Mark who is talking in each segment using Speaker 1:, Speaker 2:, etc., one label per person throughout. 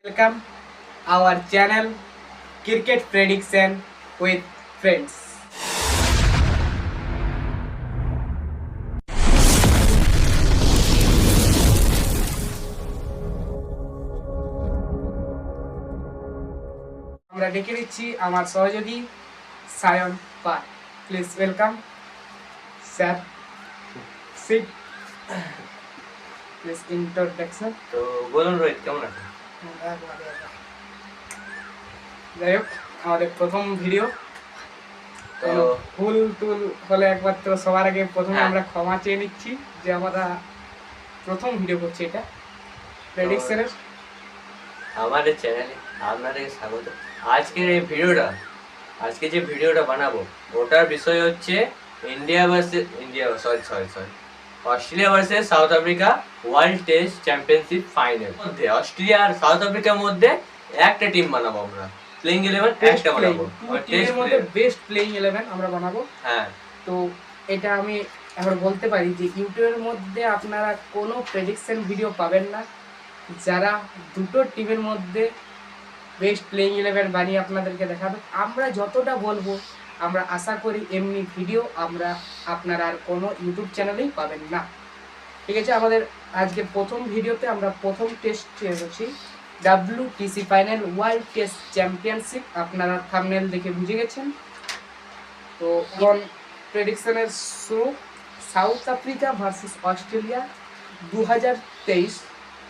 Speaker 1: Welcome our channel Cricket Prediction with Friends. আমরা ডেকে নিচ্ছি আমার সহযোগী Sayan Pal. Please welcome sir. Sit please introduction.
Speaker 2: তো বলুন রোহিত, কেমন আছেন?
Speaker 1: যাই হোক, আমাদের প্রথম ভিডিও তো ভুল টুল হলে একমাত্র সবার আগে প্রথমে আমরা ক্ষমা চেয়ে নিচ্ছি যে আমরা প্রথম ভিডিও করছি এটা প্রেডিকশনের।
Speaker 2: আমাদের চ্যানেলে আপনাদেরকে স্বাগত। আজকে যে ভিডিওটা বানাবো ওটার বিষয় হচ্ছে Australia versus South Africa world test championship final. Australia আর সাউথ আফ্রিকার মধ্যে একটা টিম বানাবো আমরা, প্লেইং 11 একটা বানাবো,
Speaker 1: টিমের মধ্যে বেস্ট প্লেইং 11 আমরা বানাবো।
Speaker 2: হ্যাঁ,
Speaker 1: তো এটা আমি এখন বলতে পারি যে ইউটিউবের মধ্যে আপনারা কোনো প্রেডিকশন ভিডিও পাবেন না যারা দুটো টিমের মধ্যে বেস্ট প্লেইং 11 বানিয়ে আপনাদেরকে দেখাবে। আমরা যতটা বলবো আমরা আশা করি এমনি ভিডিও আপনারা আর কোনো ইউটিউব চ্যানেলেই পাবেন না। ঠিক আছে, আমাদের আজকে প্রথম ভিডিওতে আমরা প্রথম টেস্ট করছি WTC final world test championship. আপনারা থাম্বনেল দেখে বুঝে গেছেন। তো কোন প্রেডিকশনের শুরু, সাউথ আফ্রিকা ভার্সেস অস্ট্রেলিয়া 2023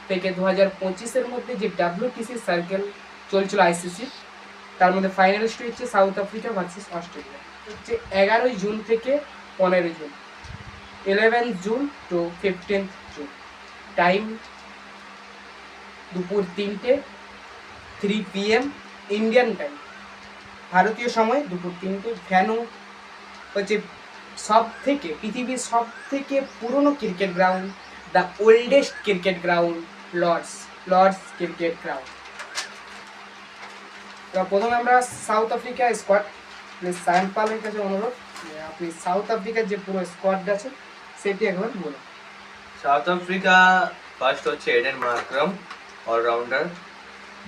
Speaker 1: থেকে 2025-এর মধ্যে যে WTC সার্কেল চলছিল আইসিসি, তার মধ্যে ফাইনালিস্ট হচ্ছে সাউথ আফ্রিকা ভার্সেস অস্ট্রেলিয়া। হচ্ছে 11 জুন থেকে 15 June, 11 June to 15 June. Time দুপুর 3টে 3 PM ইন্ডিয়ান টাইম, ভারতীয় সময় দুপুর 3টে। ভ্যানু হচ্ছে পৃথিবীর সব থেকে পুরনো cricket ground, the oldest cricket ground, Lords cricket ground. তো প্রথমে আমরা south Africa squad, please Sayan পালের কাছে অনুরোধ আপনি সাউথ আফ্রিকার যে পুরো স্কোয়াডটা আছে সেটি একবার বলুন।
Speaker 2: সাউথ আফ্রিকা ফার্স্ট হচ্ছে Aiden Markram allrounder,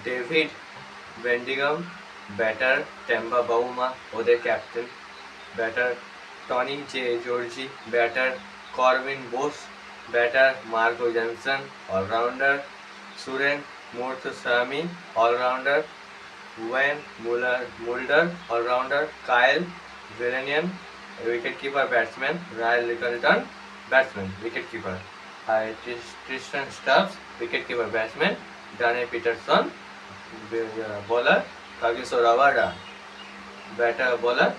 Speaker 2: David Bedingham batter, Temba Bavuma ওদের captain batter, Tony Zorzi batter, Corbin Bosch batter, Marco Jansen allrounder, Senuran Muthusamy allrounder, Wiaan Mulder allrounder, Kyle Verreynne wicket keeper batsman, Ryan Rickelton batsman wicket keeper, আর Tristan Stubbs wicket keeper batsman, Dane Paterson bowler, Kagiso Rabada batter bowler,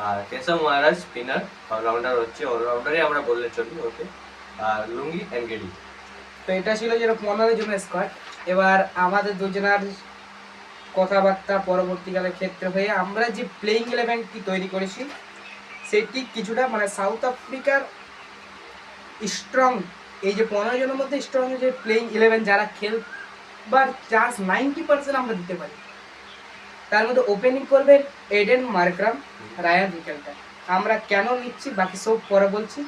Speaker 2: আর Keshav Maharaj spinner. Allrounder হচ্ছে অলরাউন্ডারই আমরা বললে চলি ওকে, আর লুঙ্গি এনগেডি।
Speaker 1: তো এটা ছিল যেটা 15 জনের স্কোয়াড। এবার আমাদের দুজনের কথাবার্তা পরবর্তীকালে ক্ষেত্রে হয়ে আমরা যে প্লেইং 11টি তৈরি করেছি সেটি কিছুটা মানে সাউথ আফ্রিকার স্ট্রং, এই যে 15 জনের মধ্যে স্ট্রং যে প্লেইং 11 যারা খেলবার চান্স 90% আমরা দিতে পারি, তার মধ্যে ওপেনিং করবেন এডেন মার্ক্রাম, রায়ান রিকেলটন। আমরা কেন নিচ্ছি বাকি সব পরে বলছি,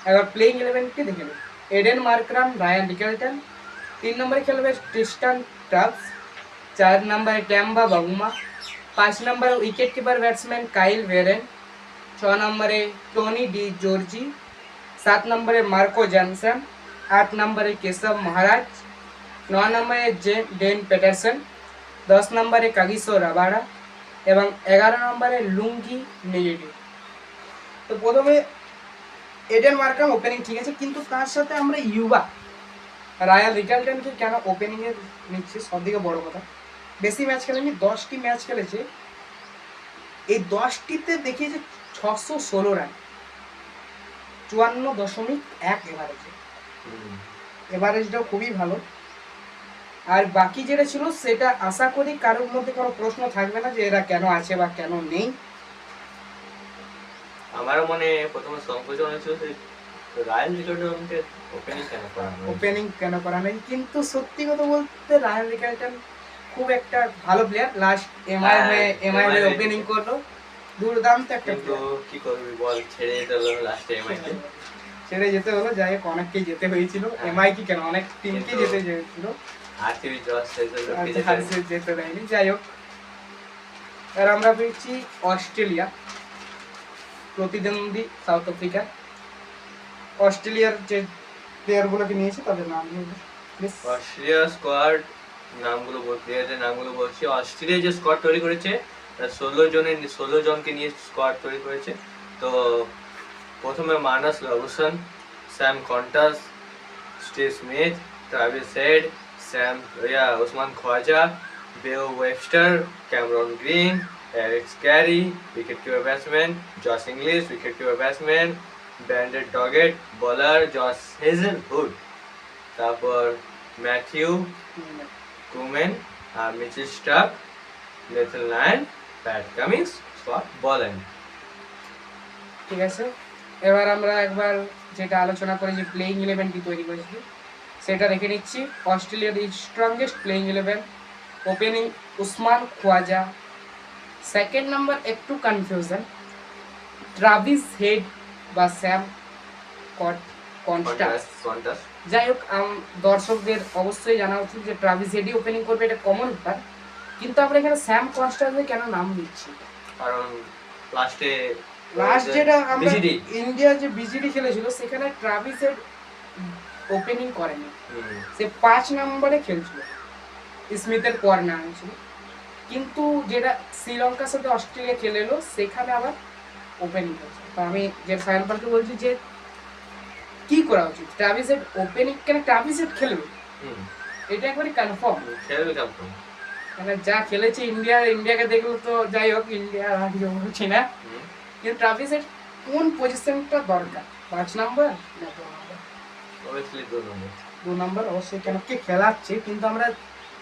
Speaker 1: এবার প্লেইং 11কে দেখে নিন। Eden Markram, Ryan Rickelton. 3 নম্বরে খেলবে ট্রিস্টান স্টাফস, 4 নম্বরে টেম্বা বাউমা, 5 নম্বরে উইকেট কিপার ব্যাটসম্যান কাইল ভেরেন, 6 নম্বরে টনি জর্জি, 7 নম্বরে মার্কো জনসন, 8 নম্বরে কেশব মহারাজ, 9 নম্বরে ডেন পেটারসন, 10 নম্বরে কাগিসো রাবাডা এবং 11 নম্বরে লুঙ্গি এনগেডি। তো প্রথমে এডেন মার্ক্রাম ওপেনিং ঠিক আছে, কিন্তু তার সাথে আমরা ইউবা রায়াল রিকেলটনকে কেন ওপেনিংয়ে নিচ্ছি, সব থেকে বড় কথা বেশি ম্যাচ খেলেনি, 10টি ম্যাচ খেলেছে। এই 10টিতে দেখিয়েছে 616 রান, 54.1 এভারেজে। এভারেজটাও খুবই ভালো। আর বাকি যেটা ছিল সেটা আশা করি কারোর মধ্যে কোনো প্রশ্ন থাকবে না যে এরা কেন আছে বা কেন নেই।
Speaker 2: আমারও মনে প্রথমে সংকোচন হয়েছিল রায়াল রিকেলটনকে
Speaker 1: ওপেনিং কেন করা নেই, কিন্তু সত্যি কথা বলতে রায়াল রিকেলটন খুব একটা ভালো প্লেয়ার। লাস্ট এমআই হয়ে ওপেনিং করলো, দুর্দান্ত একটা প্লেয়ার।
Speaker 2: কি করবি বল, ছেড়ে যেতে হলো লাস্টে এমআইকে,
Speaker 1: ছেড়ে যেতে হলো। যাই হোক, অনেককেই যেতে হয়েছিল, এমআই কি কেন অনেক টিমকে যেতে হয়েছিল।
Speaker 2: আরসিবি জস শেষে
Speaker 1: হারসে যেতে দেয়নি, যাই হোক। আর আমরা পেয়েছি অস্ট্রেলিয়া, প্রতিদ্বন্দ্বী সাউথ আফ্রিকা। অস্ট্রেলিয়ার যে প্লেয়ারগুলোকে নিয়েছে তাদের নাম প্লিজ।
Speaker 2: অস্ট্রেলিয়া স্কোয়াড প্লেয়ারদের নামগুলো বলছি। অস্ট্রেলিয়া যে স্কোয়াড তৈরি করেছে 16 জনকে নিয়ে স্কোয়াড তৈরি করেছে। তো প্রথমে Marnus Labuschagne, Sam Konstas, Steve Smith, Travis Head, Usman Khawaja, Beau Webster, Cameron Green, Alex Carey wicket keeper batsman, Josh Inglis wicket keeper batsman, Brendan Doggett bowler, Josh Hazlewood, তারপর ম্যাথিউ কুমেন আর Mitchell Starc, Nathan Lyon, Pat Cummins, Scott Boland.
Speaker 1: ঠিক আছে, এবার আমরা একবার যেটা আলোচনা করে যে প্লেইং 11টি তৈরি করেছি সেটা দেখে নিচ্ছি। অস্ট্রেলিয়ার strongest playing 11। Opening Usman Khawaja, second number একটু কনফিউশন, ট্রাভিস হেড বা স্যাম কন্টাস। যাই হোক, দর্শকদের অবশ্যই জানা উচিত যে ট্রাভিস হেডই ওপেনিং করবে, এটা কমন ব্যাপার। কিন্তু আমরা এখানে স্যাম কনস্টান্সে কেন নাম দিচ্ছি,
Speaker 2: কারণ লাস্ট
Speaker 1: যেটা আমরা ইন্ডিয়া যে বিজিডি খেলেছিল সেখানে ট্রাভিস হেড ওপেনিং করেনি, সে 5 নম্বরে খেলছিল, স্মিথের পর না ছিল। কিন্তু যেটা শ্রীলঙ্কার সাথে অস্ট্রেলিয়া খেলে এলো সেখানে আবার ওপেনিং করেছে। তো আমি যে সায়নপালকে বলছি যে কি করা উচিত, ট্রাভিস হেড ওপেনিং কেন, ট্রাভিস হেড খেলবে এটা একবারে কনফার্ম
Speaker 2: খেলবে,
Speaker 1: মানে যা খেলেছে ইন্ডিয়াকে দেখলো তো যাই হোক, ইন্ডিয়া হারিয়ে বলছি না, কিন্তু ট্রাভিস হেড কোন পজিশনটা দরকার, 5 নাম্বার না 2 নাম্বার?
Speaker 2: অবভিয়াসলি 2
Speaker 1: নম্বর অবশ্যই, কেন কে খেলাচ্ছে, কিন্তু আমরা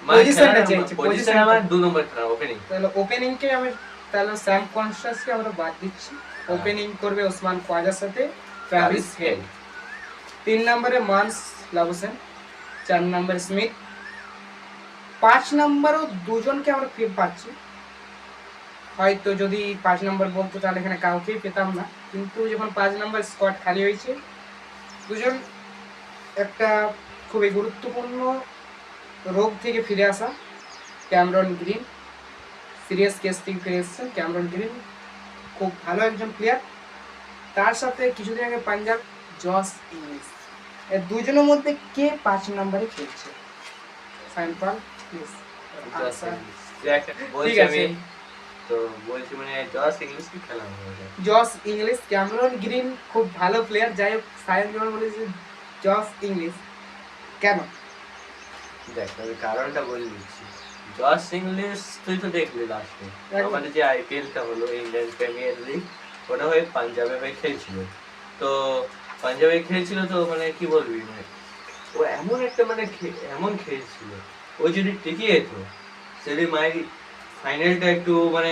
Speaker 2: মানে
Speaker 1: পজিশনটা চাইছি,
Speaker 2: পজিশন আমার 2 নম্বর খেলা ওপেনিং।
Speaker 1: তাহলে ওপেনিং কে আমি তাহলে স্যাম কনস্টান্সকে আমরা বাদ দিচ্ছি, ওপেনিং করবে ওসমান খোয়াজার সাথে ট্রাভিস হেড। 3 নম্বরে মানস লাবুসেন, 4 নম্বরে স্মিথ, 5 নম্বরও দুজনকে আমরা পাচ্ছি। হয়তো যদি 5 নম্বর বলতো তাহলে এখানে কাউকেই পেতাম না, কিন্তু যখন 5 নম্বর স্কোয়াড খালি হয়েছে, দুজন একটা খুবই গুরুত্বপূর্ণ রোগ থেকে ফিরে আসা, ক্যামেরন গ্রিন, সিরিয়াস কেস থেকে ফিরে এসেছেন ক্যামেরন গ্রিন, খুব ভালো একজন প্লেয়ার। তার সাথে কিছুদিন আগে পাঞ্জাব জস ইংলিশ, এই দুজনের মধ্যে কে 5 নম্বরে খেলছে? সাইনপাল প্লিজ আনসার।
Speaker 2: বলছি আমি তো বলছি মানে জস ইংলিশ কি খেলা হবে?
Speaker 1: জস ইংলিশ, ক্যামেরন গ্রিন খুব ভালো প্লেয়ার। যাই হোক, সায়েন্স যেমন বলেছে জস ইংলিশ কেন,
Speaker 2: দেখ আমি কারণটা বলে দিচ্ছি। জস ইংলিশ তুই তো দেখলি লাস্টে আমাদের যে আইপিএলটা হলো, ইন্ডিয়ান প্রিমিয়ার লিগ, ওটা হয়ে পাঞ্জাবে হয়ে খেলছিল। তো পাঞ্জাবে খেলছিল, তো মানে কি বলবি, মানে ও এমন একটা মানে এমন খেলছিল, ও যদি টিকে যেত সেদিন মায়ের ফাইনালটা একটু মানে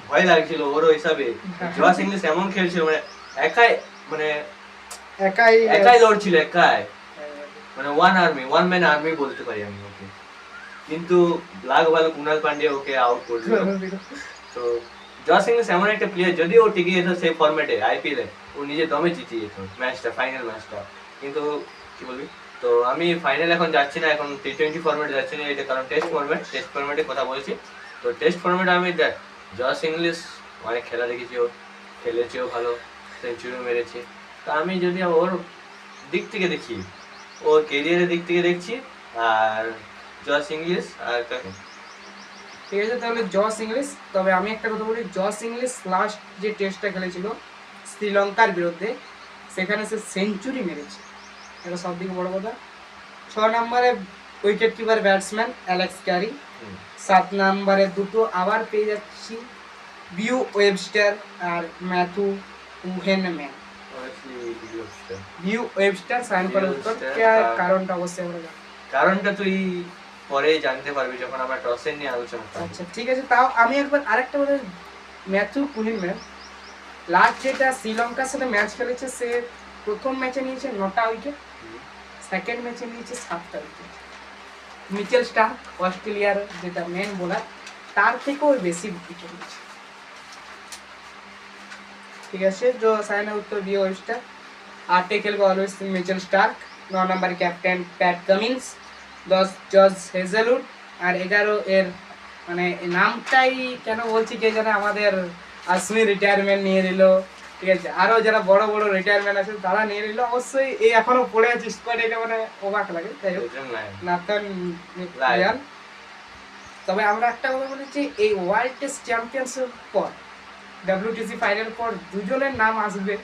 Speaker 2: ভয় লাগছিল ওর হিসাবে। জস ইংলিশ এমন খেলছিল, মানে একাই লড়ছিল, মানে ওয়ান ম্যান আর্মি বলতে পারি আমি ওকে। কিন্তু লাগ ভালো কুনাল পান্ডিয়া ওকে আউট করে দিল। তো জস ইংলিশ এমন একটা প্লেয়ার, যদি ও টিকে যেত সেই ফরম্যাটে আইপিএল এ, ও নিজে দমে জিতিয়ে যেত ম্যাচটা, ফাইনাল ম্যাচটা। কিন্তু কি বলবি, তো আমি ফাইনাল এখন যাচ্ছি না, এখন টি20 ফরম্যাটে যাচ্ছি না, এটা কারণ টেস্ট ফরম্যাটে কথা বলছি। তো টেস্ট ফরম্যাটে আমি দেখ জস ইংলিশ অনেক খেলা দেখেছি, ও খেলেছেও ভালো, সেঞ্চুরিও মেরেছে। তো আমি যদি ওর দিক থেকে দেখি, ওর কেরিয়ারের দিক থেকে দেখছি, আর জস ইংলিশ আর কাকে,
Speaker 1: ঠিক আছে তাহলে জস ইংলিশ। তবে আমি একটা কথা বলি, জস ইংলিশ লাস্ট যে টেস্টটা খেলেছিল শ্রীলঙ্কার বিরুদ্ধে, সেখানে সে সেঞ্চুরি মেরেছে, এটা সব থেকে বড় কথা। 6 নম্বরে wicket keeper batsman Alex Carey, 7 নম্বরে দুটো আবার পেয়ে যাচ্ছি, বিউ ওয়েবস্টার আর ম্যাথু কুহেনম্যান। বিউ ওয়েবস্টার সাইন করার উত্তর, কারণটা অবশ্যই আমরা জানি,
Speaker 2: কারণটা তুই পরে জানতে পারবি যখন আমরা টসের নিয়ে আলোচনা করব।
Speaker 1: আচ্ছা ঠিক আছে, তাও আমি একবার আরেকটা বলে, ম্যাথু কুহেনম্যান লাস্ট যেটা শ্রীলঙ্কার সাথে ম্যাচ খেলেছে, সে প্রথম ম্যাচে নিয়েছে 9টা উইকেট, সেকেন্ড ম্যাচে নিয়েছে 7টা উইকেট। মিচেল স্টার্ক অস্ট্রেলিয়ার যেটা মেন বোলার, তার থেকেও বেশি উইকেট নিয়েছে। ঠিক আছে, जो साइन उत्तर बी ओएस्टर। 8 खेल को always Mitchell Starc, 9 number captain Pat Cummins, 10 George Hazlewood, আর 11 এর মানে নামটাই কেন বলছি কে জানে, আমাদের আসমি রিটায়ারমেন্ট নিয়ে নিল, ঠিক আছে, আরো যারা বড় বড় রিটায়ারমেন্ট আছে তারা নিয়ে নিল, অবশ্যই এই এখনো পড়ে আছে স্কোয়াডে, এটা মানে অবাক লাগে। যাই হোক, নাথান লায়ন। তবে আমরা একটা কথা বলেছি, এই ওয়ার্ল্ড টেস্ট চ্যাম্পিয়নশিপ পর WTC ফাইনাল পর দুজনের নাম আসবে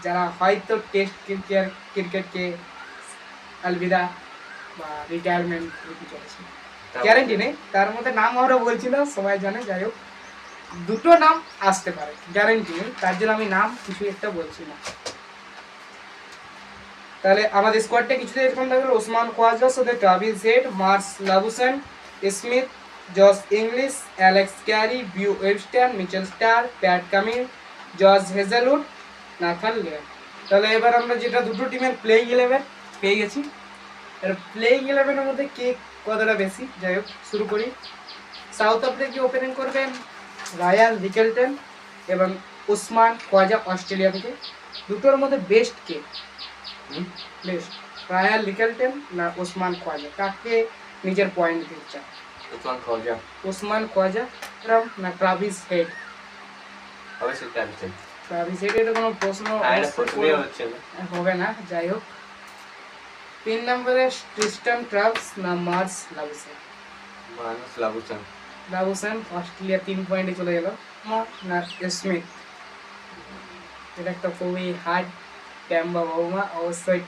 Speaker 1: যারা হয়তো টেস্ট ক্রিকেটকে আলবিদা বা রিটায়ারমেন্ট হতে চলেছে, গ্যারেন্টি নেই, তার মধ্যে নাম আমরা বলছি না, সবাই জানে। যাই হোক, দুটো নাম আসতে পারে, গ্যারেন্টি নেই, তার জন্য আমি নাম কিছু একটা বলছি না। তাহলে আমাদের স্কোয়াডটা কিছুতে এরকম থাকলো: ওসমান খোয়াজা সাথে Travis Head, Marnus Labuschagne, Smith, Josh Inglis, Alex Carey, Beau Webster, Mitchell Starc, Pat Cummins, George Hazlewood, Nathan Lyon. তাহলে এবার আমরা যেটা দুটো টিমের প্লেইং 11 পেয়ে গেছি, এর প্লেইং 11 এর মধ্যে কে কতটা বেশি। যাই হোক, শুরু করি। সাউথ আফ্রিকা ওপেনিং করবেন রায়ান রিকেলটন এবং ওসমান খোয়াজা অস্ট্রেলিয়া থেকে। দুটোর মধ্যে বেস্ট কে? বেস্ট রায়ান রিকেলটন না ওসমান খোয়াজা? কাকে নিজের পয়েন্ট দিতে চান? ওসমান খোয়াজা না ট্রাভিস হেড? ট্রাভিস হেড, এটা কোনো প্রশ্ন হবে না। যাই হোক, 3 নম্বরে ট্রিস্টান ট্রাভস না মার্স লাবুসেন? লাবুসেন অস্ট্রেলিয়া 3 পয়েন্টে চলে গেল। না স্মিথ? এটা একটা খুবই হার্ড ট্যাম্বা বাবুমা, অবশ্যই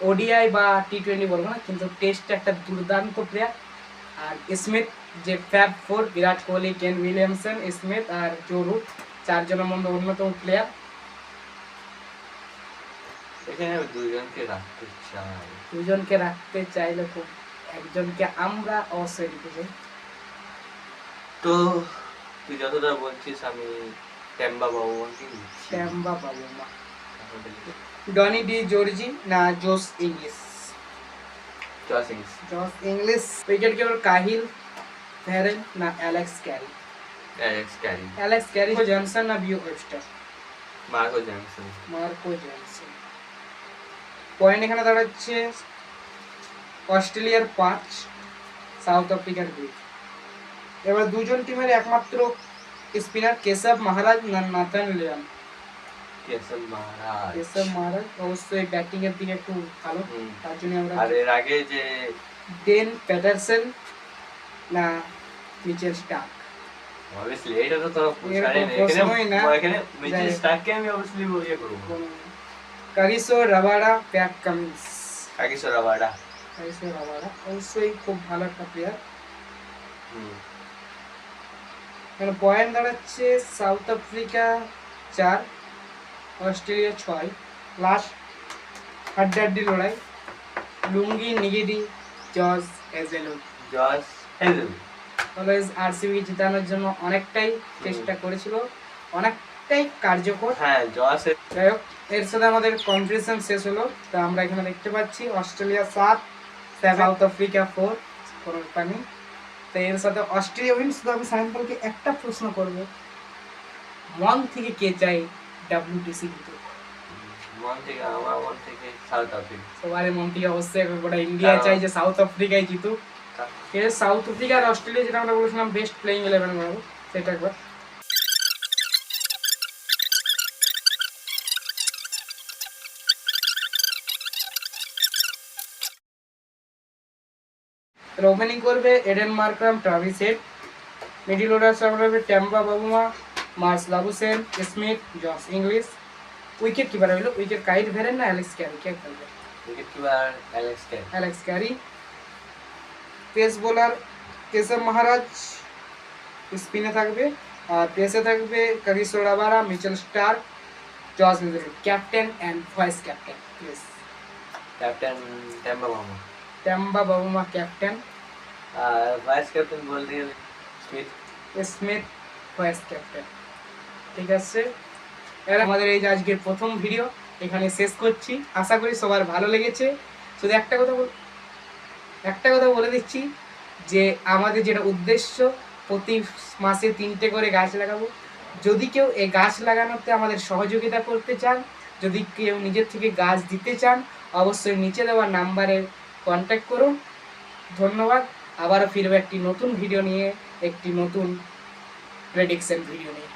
Speaker 1: ওডিআই বা T20 বলবো না, কিন্তু টেস্টে একটা দুর্দান্ত প্লেয়ার। আর স্মিথ যে fab four, Virat Kohli, Kane Williamson, Smith আর জো রুট, 4 জনের মধ্যে অন্যতম প্লেয়ার।
Speaker 2: এখানে আমি
Speaker 1: দুজনকে রাখতে চাইলে খুব, একজনকে আমরা অবশ্যই দিতে চাই।
Speaker 2: তো তুই যতটা বলছিস আমি ট্যাম্বা বাবুমাকে দিচ্ছি।
Speaker 1: ট্যাম্বা বাবুমা। ডনি ডি জর্জি না জোস English? Jos Inglis. Wicket keeper কাহিল ভ্যারেন না Alex carry? Alex Carey. Johnson না বিউ ওয়েবস্টার? Marco Johnson. পয়েন্ট এখানে দাঁড়াচ্ছে অস্ট্রেলিয়ার 5, সাউথ আফ্রিকার 2। এবার দুজন টিমের একমাত্র স্পিনার কেশব মহারাজ না নাথান লিয়ন? কেশব মহারাজ অবশ্যই ব্যাটিং এর দিকে একটু ভালো, তার জন্য আমরা।
Speaker 2: আর এর আগে যে
Speaker 1: ডেন প্যাটারসন না মিচেল স্টার্ক?
Speaker 2: অবভিয়াসলি এটা তো তোর প্রশ্নই না, এখানে মিচেল স্টার্ককে আমি অবভিয়াসলি বলিয়ে করব।
Speaker 1: Kagiso Rabada, Pat Cummins?
Speaker 2: Kagiso Rabada
Speaker 1: অবশ্যই খুব ভালো একটা প্লেয়ার। এখানে পয়েন্ট দাঁড়াচ্ছে সাউথ আফ্রিকা 4, অস্ট্রেলিয়া 6। লাস্ট হাড্ডাহাড্ডি লড়াই, লুঙ্গি নিগিডি, জর্জ হেজেলউড। অলওয়েজ আরসিবি জেতানোর জন্য অনেকটাই চেষ্টা করেছিল, অনেকটাই কার্যকর। যাই হোক, এর সাথে আমাদের কম্পিটিশন শেষ হলো। তো আমরা এখানে দেখতে পাচ্ছি অস্ট্রেলিয়া 7, সাউথ আফ্রিকা 4, কোনো ব্যাপার নেই। তো এর সাথে অস্ট্রেলিয়া উইন। শুধু আমি সাইনপলকে একটা প্রশ্ন করব, মন থেকে কে চাই WTC জিতুক? সবার মন থেকে অবশ্যই গোটা ইন্ডিয়া চাই যে সাউথ আফ্রিকায় জিতুক। সাউথ আফ্রিকা আর অস্ট্রেলিয়া, যেটা আমরা বলেছিলাম বেস্ট প্লেইং 11 বানাবো, সেটা একবার। ওপেনিং করবে Aiden Markram, Travis Head. Middle order সামলাবে Temba Bavuma, Marnus Labuschagne, Smith, Josh Inglis. Wicket keeper হইলো উইকেট কাইল ভেরেন না অ্যালেক্স ক্যারি? কে খেলবে?
Speaker 2: Wicket keeper
Speaker 1: Alex Carey. Pace bowler Keshav Maharaj স্পিনে থাকবে, আর পেসে থাকবে Kagiso Rabada, Mitchell Starc, Josh Hazlewood. Captain and vice captain please. Temba Bavuma captain,
Speaker 2: আর ভাইস ক্যাপ্টেন বলতে
Speaker 1: স্মিথ ভাইস ক্যাপ্টেন। ঠিক আছে, এর আমাদের এই যে আজকের প্রথম ভিডিও এখানে শেষ করছি। আশা করি সবার ভালো লেগেছে। শুধু একটা কথা বলে দিচ্ছি যে আমাদের যেটা উদ্দেশ্য, প্রতি মাসে 3টে করে গাছ লাগাবো। যদি কেউ এই গাছ লাগানোতে আমাদের সহযোগিতা করতে চান, যদি কেউ নিজের থেকে গাছ দিতে চান, অবশ্যই নিচে দেওয়া নাম্বারে কন্ট্যাক্ট করুন। ধন্যবাদ। আবারও ফিরবো একটি নতুন ভিডিও নিয়ে, একটি নতুন প্রেডিকশন ভিডিও নিয়ে।